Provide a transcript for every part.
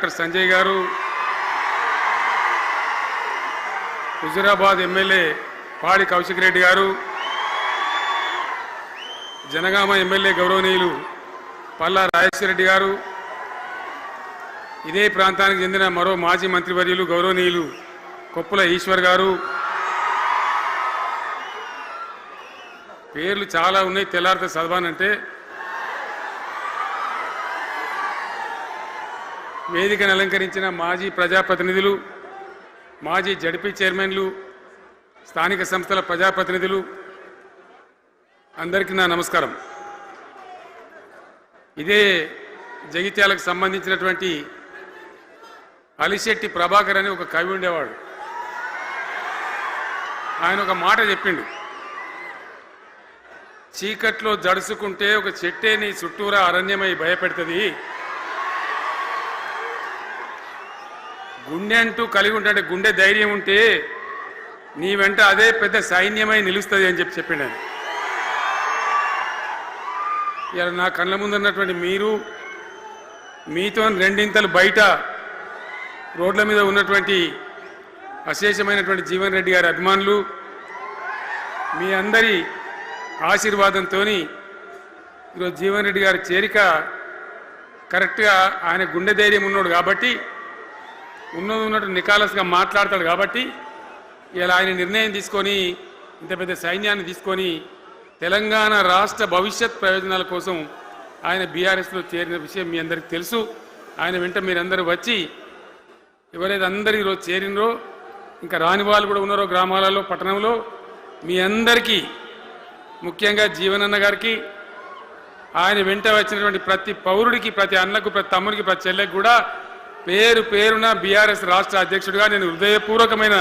Doctor Sanjay గారు, Huzurabad MLA పాడి కౌశిక్ రెడ్డి గారు, జనగామ ఎమ్మెల్యే గౌరవనీయులు పల్లా రాజేశ్వర రెడ్డి గారు, ఇదే ప్రాంతానికి చెందిన మరో మాజీ మంత్రివర్యులు గౌరవనీయులు కొప్పుల ఈశ్వర్ గారు, పేర్లు చాలా ఉన్నాయి, తెల్లారితో చదవానంటే వేదికను అలంకరించిన మాజీ ప్రజాప్రతినిధులు, మాజీ జడ్పీ చైర్మన్లు, స్థానిక సంస్థల ప్రజాప్రతినిధులు అందరికీ నా నమస్కారం. ఇదే జగిత్యాలకు సంబంధించినటువంటి అలిశెట్టి ప్రభాకర్ అని ఒక కవి ఉండేవాడు. ఆయన ఒక మాట చెప్పిండు, చీకట్లో జడుసుకుంటే ఒక చెట్టే నీ చుట్టూరా అరణ్యమై భయపెడుతుంది, గుండె అంటూ కలిగి ఉంటే గుండె ధైర్యం ఉంటే నీ వెంట అదే పెద్ద సైన్యమై నిలుస్తుంది అని చెప్పిండు ఆయన. ఇలా నా కళ్ళ ముందున్నటువంటి మీరు, మీతో రెండింతలు బయట రోడ్ల మీద ఉన్నటువంటి అశేషమైనటువంటి జీవన్ రెడ్డి గారి అభిమానులు, మీ అందరి ఆశీర్వాదంతో ఈరోజు జీవన్ రెడ్డి గారి చేరిక కరెక్ట్గా ఆయన గుండె ధైర్యం ఉన్నాడు కాబట్టి, ఉన్నట్టు నికాలస్గా మాట్లాడతాడు కాబట్టి ఇలా ఆయన నిర్ణయం తీసుకొని ఇంత పెద్ద సైన్యాన్ని తీసుకొని తెలంగాణ రాష్ట్ర భవిష్యత్ ప్రయోజనాల కోసం ఆయన బీఆర్ఎస్లో చేరిన విషయం మీ అందరికీ తెలుసు. ఆయన వెంట మీరందరూ వచ్చి ఎవరైతే అందరూ ఈరోజు చేరినరో, ఇంకా రాని వాళ్ళు కూడా ఉన్నారో గ్రామాలలో పట్టణంలో, మీ అందరికీ ముఖ్యంగా జీవనన్న గారికి, ఆయన వెంట వచ్చినటువంటి ప్రతి పౌరుడికి, ప్రతి అన్నకు, ప్రతి తమ్ముడికి, ప్రతి చెల్లెకి కూడా పేరు పేరున బీఆర్ఎస్ రాష్ట్ర అధ్యక్షుడిగా నేను హృదయపూర్వకమైన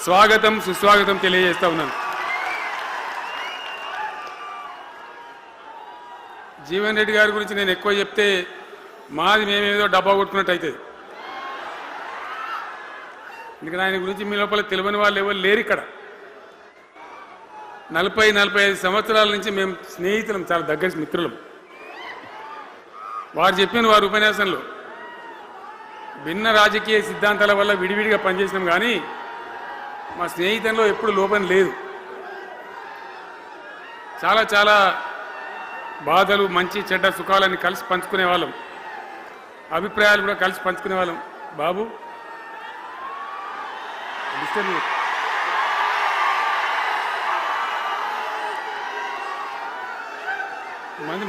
స్వాగతం, సుస్వాగతం తెలియజేస్తా ఉన్నాను. జీవన్ రెడ్డి గారి గురించి నేను ఎక్కువ చెప్తే మాది మేమేదో డబ్బా కొట్టుకున్నట్టు అవుతుంది. ఎందుకంటే ఆయన గురించి మీ లోపల తెలియని వాళ్ళు ఎవరు లేరు ఇక్కడ. 40-45 సంవత్సరాల నుంచి మేము స్నేహితులం, చాలా దగ్గర మిత్రులం. వారు చెప్పిన వారి ఉపన్యాసంలో భిన్న రాజకీయ సిద్ధాంతాల వల్ల విడివిడిగా పనిచేసినాం, కానీ మా స్నేహితంలో ఎప్పుడు లోపం లేదు. చాలా చాలా బాధలు, మంచి చెడ్డ సుఖాలన్నీ కలిసి పంచుకునే వాళ్ళం, అభిప్రాయాలు కూడా కలిసి పంచుకునే వాళ్ళం. బాబు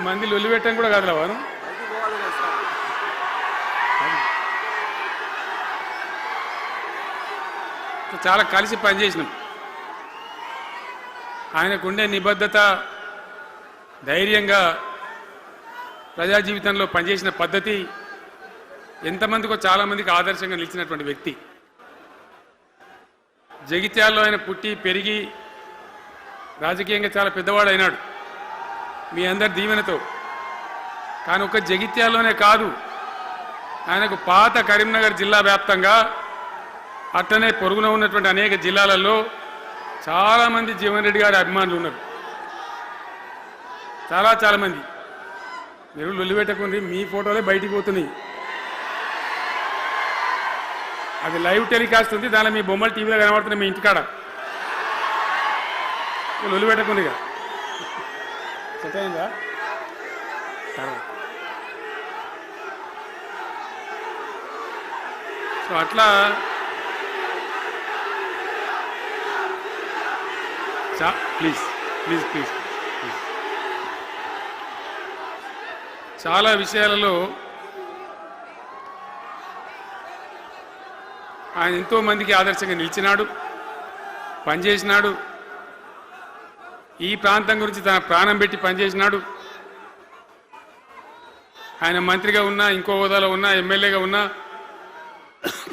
మంది లొల్లి పెట్టడం కూడా కాదురా వారు. చాలా కలిసి పనిచేసినాం. ఆయనకుండే నిబద్ధత, ధైర్యంగా ప్రజా జీవితంలో పనిచేసిన పద్ధతి ఎంతమందికో చాలామందికి ఆదర్శంగా నిలిచినటువంటి వ్యక్తి. జగిత్యాల్లో ఆయన పుట్టి పెరిగి రాజకీయంగా చాలా పెద్దవాడు అయినాడు మీ అందరి దీవెనతో. కానీ ఒక జగిత్యాల్లోనే కాదు, ఆయనకు పాత కరీంనగర్ జిల్లా వ్యాప్తంగా అట్లనే పొరుగున ఉన్నటువంటి అనేక జిల్లాలలో చాలామంది జీవన్ రెడ్డి గారి అభిమానులు ఉన్నారు. చాలామంది. మీరు లొల్లి పెట్టకుండి, మీ ఫోటోలే బయటికి పోతున్నాయి. అది లైవ్ టెలికాస్ట్ ఉంది, దానిలో మీ బొమ్మలు టీవీలో కనబడుతున్నాయి మీ ఇంటికాడ. లొల్లి పెట్టకుంది ఇక సెట్ అయిందా? సో అట్లా ప్లీజ్ ప్లీజ్ ప్లీజ్ ప్లీజ్ చాలా విషయాలలో ఆయన ఎంతో మందికి ఆదర్శంగా నిలిచినాడు, పనిచేసినాడు. ఈ ప్రాంతం గురించి తన ప్రాణం పెట్టి పనిచేసినాడు. ఆయన మంత్రిగా ఉన్నా, ఇంకో హోదాలో ఉన్నా, ఎమ్మెల్యేగా ఉన్నా,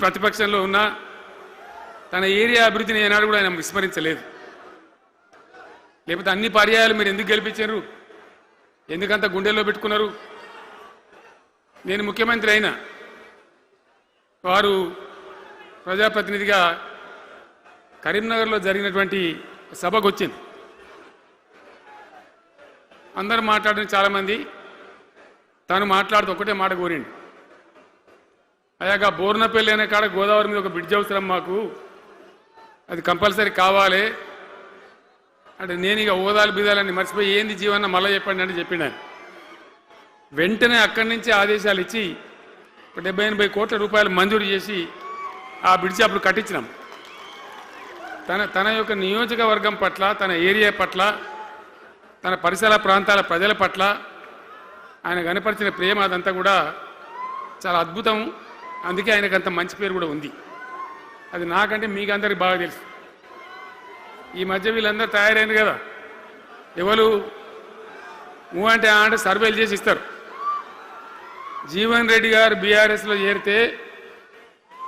ప్రతిపక్షంలో ఉన్నా తన ఏరియా అభివృద్ధిని ఏనాడు కూడా ఆయన విస్మరించలేదు. లేకపోతే అన్ని పర్యాయాలు మీరు ఎందుకు గెలిపించారు, ఎందుకంత గుండెల్లో పెట్టుకున్నారు? నేను ముఖ్యమంత్రి అయినా వారు ప్రజాప్రతినిధిగా కరీంనగర్లో జరిగినటువంటి సభకు వచ్చింది. అందరూ మాట్లాడిన చాలామంది, తను మాట్లాడుతూ ఒకటే మాట కోరిండు, అయ్యాక బోర్నపల్లి అనే కాడ గోదావరి మీద ఒక బ్రిడ్జ్ అవసరం మాకు, అది కంపల్సరీ కావాలి అంటే నేను ఇక ఓదాలు బీదాలని మర్చిపోయి ఏంది జీవన్న మళ్ళీ చెప్పండి అంటే చెప్పిండు ఆయన. వెంటనే అక్కడి నుంచి ఆదేశాలు ఇచ్చి 70-80 కోట్ల రూపాయలు మంజూరు చేసి ఆ బ్రిడ్జి అప్పుడు కట్టించినాం. తన యొక్క నియోజకవర్గం పట్ల, తన ఏరియా పట్ల, తన పరిసర ప్రాంతాల ప్రజల పట్ల ఆయన కనపరిచిన ప్రేమ అదంతా కూడా చాలా అద్భుతం. అందుకే ఆయనకు అంత మంచి పేరు కూడా ఉంది. అది నాకంటే మీకు అందరికి బాగా తెలుసు. ఈ మధ్య వీళ్ళందరూ తయారైంది కదా, ఎవరు అంటే అంటే సర్వేలు చేసి ఇస్తారు. జీవన్ రెడ్డి గారు బీఆర్ఎస్లో చేరితే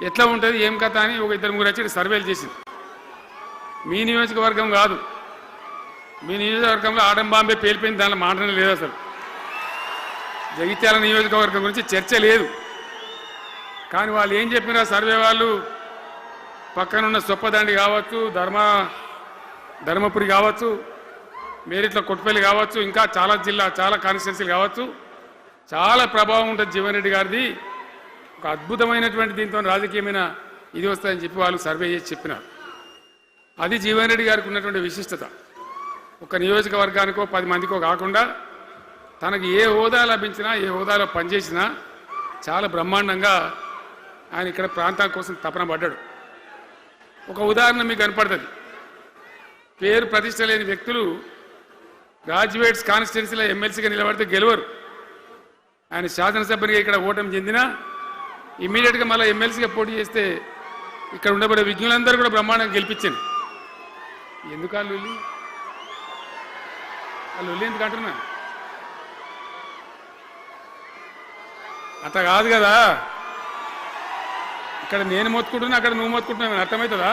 ఎట్లా ఉంటుంది ఏం కథ అని ఒక 2-3 వచ్చి సర్వేలు చేసింది. మీ నియోజకవర్గం కాదు, మీ నియోజకవర్గంలో ఆడం బాంబే పేలిపోయింది, దానిలో మాటనే లేదు. అసలు జగిత్యాల నియోజకవర్గం గురించి చర్చ లేదు. కానీ వాళ్ళు ఏం చెప్పినా సర్వే వాళ్ళు పక్కనున్న సొప్పదండి కావచ్చు, ధర్మపురి కావచ్చు, మేరిట్ల కొట్టుపల్లి కావచ్చు, ఇంకా చాలా కాన్స్టిట్యున్సీలు కావచ్చు, చాలా ప్రభావం ఉంటుంది జీవన్ రెడ్డి గారిది. ఒక అద్భుతమైనటువంటి దీంతో రాజకీయమైన ఇది వస్తుందని చెప్పి వాళ్ళు సర్వే చేసి చెప్పినారు. అది జీవన్ రెడ్డి గారికి ఉన్నటువంటి విశిష్టత. ఒక నియోజకవర్గానికో 10 మందికో కాకుండా తనకు ఏ హోదా లభించినా, ఏ హోదాలో పనిచేసినా చాలా బ్రహ్మాండంగా ఆయన ఇక్కడ ప్రాంతం కోసం తపన పడ్డాడు. ఒక ఉదాహరణ మీకు కనపడుతుంది. పేరు ప్రతిష్ట లేని వ్యక్తులు గ్రాడ్యుయేట్స్ కాన్స్టిట్యున్సీలో ఎమ్మెల్సీగా నిలబడితే గెలవరు. ఆయన శాసనసభ్యునిగా ఇక్కడ ఓటమి చెందినా ఇమ్మీడియట్గా మళ్ళీ ఎమ్మెల్సీగా పోటీ చేస్తే ఇక్కడ ఉండబడే విజ్ఞులందరూ కూడా బ్రహ్మాండంగా గెలిపించింది. ఎందుకు వాళ్ళు ఎందుకు అంటున్నా? అట్లా కాదు కదా. ఇక్కడ నేను మొత్తుకుంటున్నా, అక్కడ నువ్వు మొత్తుకుంటున్నావు, అర్థమవుతుందా?